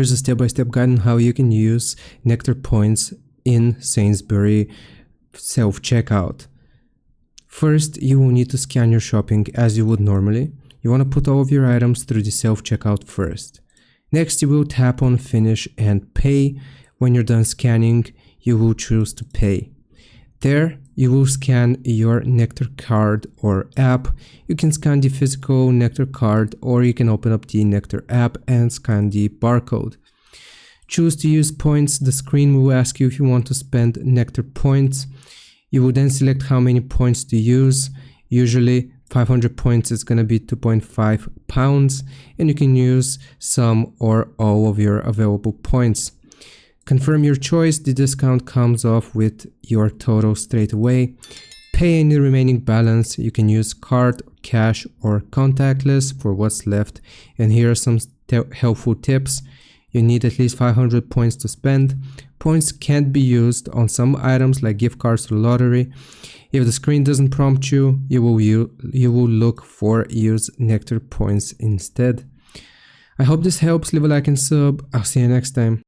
Here's a step-by-step guide on how you can use Nectar points in Sainsbury self-checkout. First, you will need to scan your shopping as you would normally. You want to put all of your items through the self-checkout first. Next, you will tap on Finish and Pay. When you're done scanning, you will choose to pay. There, you will scan your Nectar card or app. You can scan the physical Nectar card, or you can open up the Nectar app and scan the barcode. Choose to use points. The screen will ask you if you want to spend Nectar points. You will then select how many points to use. Usually 500 points is going to be 2.5 pounds, and you can use some or all of your available points. Confirm your choice. The discount comes off with your total straight away. Pay any remaining balance. You can use card, cash, or contactless for what's left. And here are some helpful tips. You need at least 500 points to spend. Points can't be used on some items like gift cards or lottery. If the screen doesn't prompt you, you will look for use Nectar points instead. I hope this helps. Leave a like and sub. I'll see you next time.